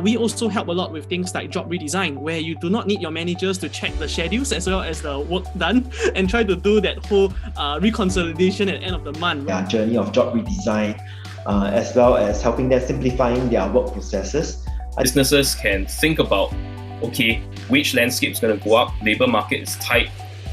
We also help a lot with things like job redesign, where you do not need your managers to check the schedules as well as the work done and try to do that whole reconciliation at the end of the month. Their journey of job redesign, as well as helping them simplifying their work processes. Businesses can think about, okay, wage landscape is going to go up, labor market is tight,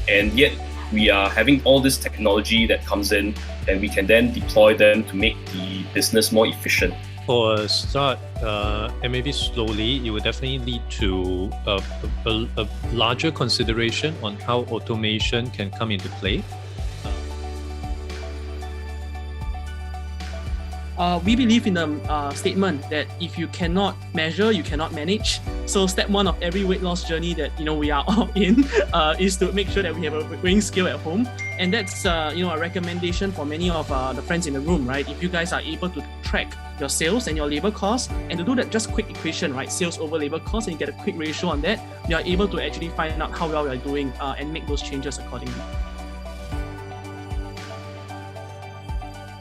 and yet we are having all this technology that comes in, and we can then deploy them to make the business more efficient. For a start, and maybe slowly, it will definitely lead to a larger consideration on how automation can come into play. We believe in the statement that if you cannot measure, you cannot manage. So step one of every weight loss journey that we are all in is to make sure that we have a weighing scale at home, and that's a recommendation for many of the friends in the room, right? If you guys are able to track your sales and your labor costs, and to do that just quick equation, right? Sales over labor costs, and you get a quick ratio on that, you are able to actually find out how well you are doing and make those changes accordingly.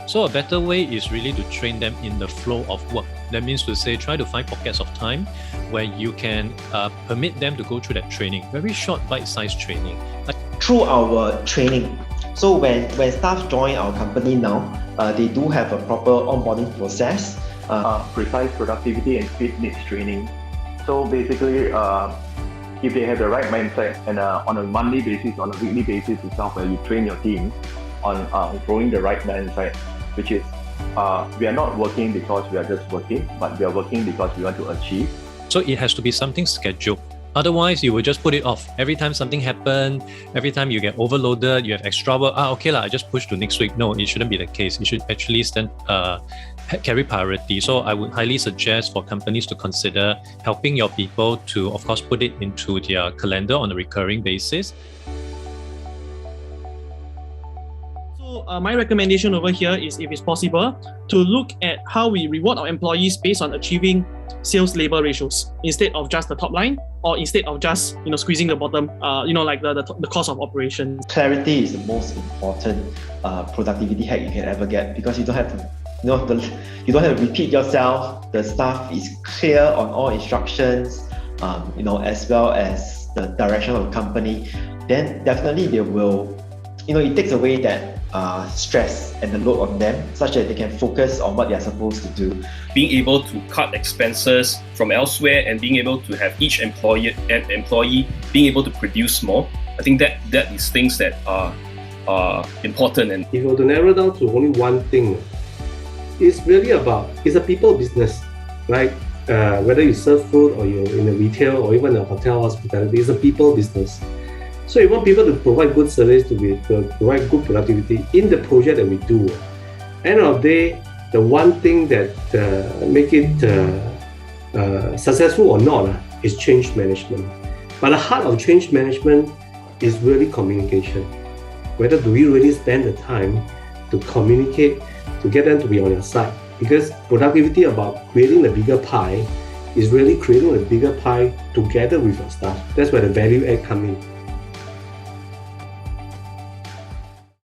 So a better way is really to train them in the flow of work. That means to say, try to find pockets of time where you can permit them to go through that training, very short bite-sized training. Through our training, so when staff join our company now, they do have a proper onboarding process. Precise productivity and speed needs training. So basically, if they have the right mindset and on a monthly basis, on a weekly basis itself, where you train your team on growing the right mindset, which is we are not working because we are just working, but we are working because we want to achieve. So it has to be something scheduled. Otherwise, you will just put it off. Every time something happens, every time you get overloaded, you have extra work, okay, I just push to next week. No, it shouldn't be the case. It should actually carry priority. So I would highly suggest for companies to consider helping your people to, of course, put it into their calendar on a recurring basis. My recommendation over here is, if it's possible, to look at how we reward our employees based on achieving sales labor ratios instead of just the top line, or instead of just squeezing the bottom, like the cost of operation. Clarity is the most important productivity hack you can ever get, because you don't have to you don't have to repeat yourself. The staff is clear on all instructions, as well as the direction of the company. Then definitely they will, it takes away that stress and the load on them, such that they can focus on what they are supposed to do. Being able to cut expenses from elsewhere and being able to have each employee being able to produce more, I think that is things that are important. And if you were to narrow down to only one thing, it's really it's a people business, right? Whether you serve food or you're in a retail or even a hotel hospitality, it's a people business. So you want people to provide good service, to provide good productivity in the project that we do. End of the day, the one thing that make it successful or not is change management. But the heart of change management is really communication. Whether do we really spend the time to communicate, to get them to be on your side? Because productivity about creating the bigger pie is really creating a bigger pie together with your staff. That's where the value add comes in.